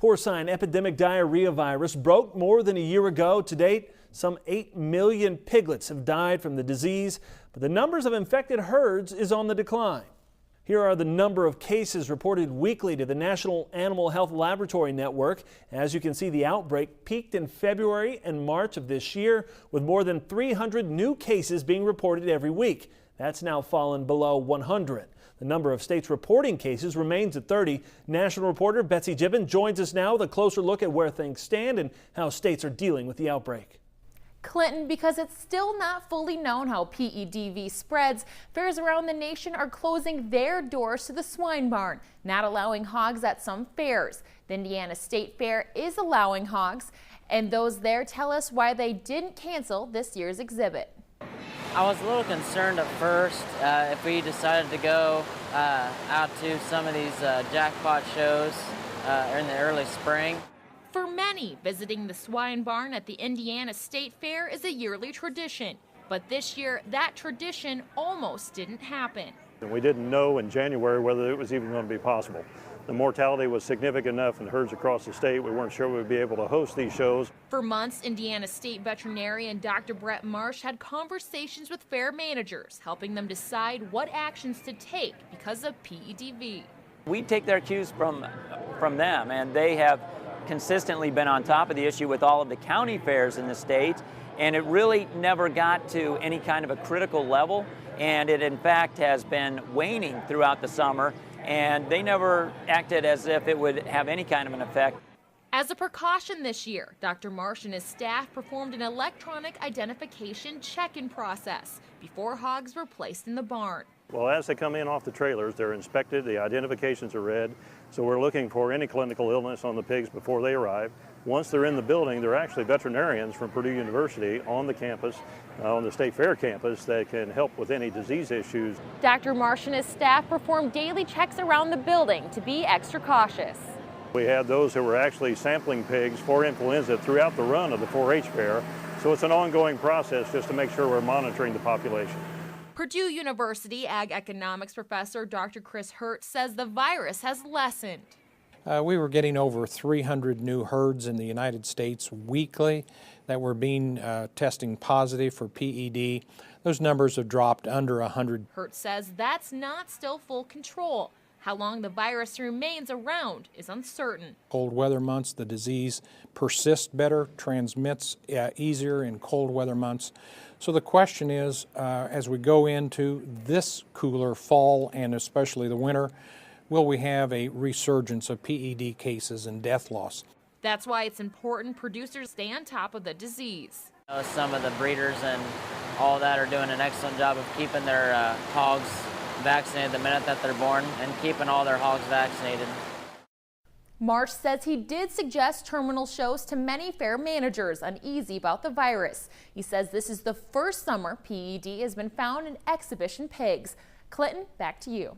Porcine epidemic diarrhea virus broke more than a year ago. To date, some 8 million piglets have died from the disease, but the numbers of infected herds is on the decline. Here are the number of cases reported weekly to the National Animal Health Laboratory Network. As you can see, the outbreak peaked in February and March of this year, with more than 300 new cases being reported every week. That's now fallen below 100. The number of states reporting cases remains at 30. National reporter Betsy Gibbon joins us now with a closer look at where things stand and how states are dealing with the outbreak. Clinton, because it's still not fully known how PEDV spreads, fairs around the nation are closing their doors to the swine barn, not allowing hogs at some fairs. The Indiana State Fair is allowing hogs, and those there tell us why they didn't cancel this year's exhibit. I was a little concerned at first if we decided to go out to some of these jackpot shows in the early spring. For many, visiting the swine barn at the Indiana State Fair is a yearly tradition. But this year, that tradition almost didn't happen. We didn't know in January whether it was even going to be possible. The mortality was significant enough in herds across the state. We weren't sure we'd be able to host these shows. For months, Indiana State veterinarian Dr. Brett Marsh had conversations with fair managers, helping them decide what actions to take because of PEDV. We take their cues from them, and they have consistently been on top of the issue with all of the county fairs in the state, and it really never got to any kind of a critical level, and it in fact has been waning throughout the summer, and they never acted as if it would have any kind of an effect. As a precaution this year, Dr. Marsh and his staff performed an electronic identification check-in process before hogs were placed in the barn. Well, as they come in off the trailers, they're inspected, the identifications are read, so we're looking for any clinical illness on the pigs before they arrive. Once they're in the building, they're actually veterinarians from Purdue University on the campus, on the State Fair campus, that can help with any disease issues. Dr. Marsh and his staff performed daily checks around the building to be extra cautious. We had those who were actually sampling pigs for influenza throughout the run of the 4-H fair, so it's an ongoing process just to make sure we're monitoring the population. Purdue University Ag Economics professor Dr. Chris Hurt says the virus has lessened. We were getting over 300 new herds in the United States weekly that were being testing positive for PED. Those numbers have dropped under 100. Hurt says that's not still full control. How long the virus remains around is uncertain. Cold weather months, the disease persists better, transmits easier in cold weather months. So the question is, as we go into this cooler fall and especially the winter, will we have a resurgence of PED cases and death loss? That's why it's important producers stay on top of the disease. Some of the breeders and all that are doing an excellent job of keeping their hogs vaccinated the minute that they're born and keeping all their hogs vaccinated. Marsh says he did suggest terminal shows to many fair managers uneasy about the virus. He says this is the first summer PED has been found in exhibition pigs. Clinton, back to you.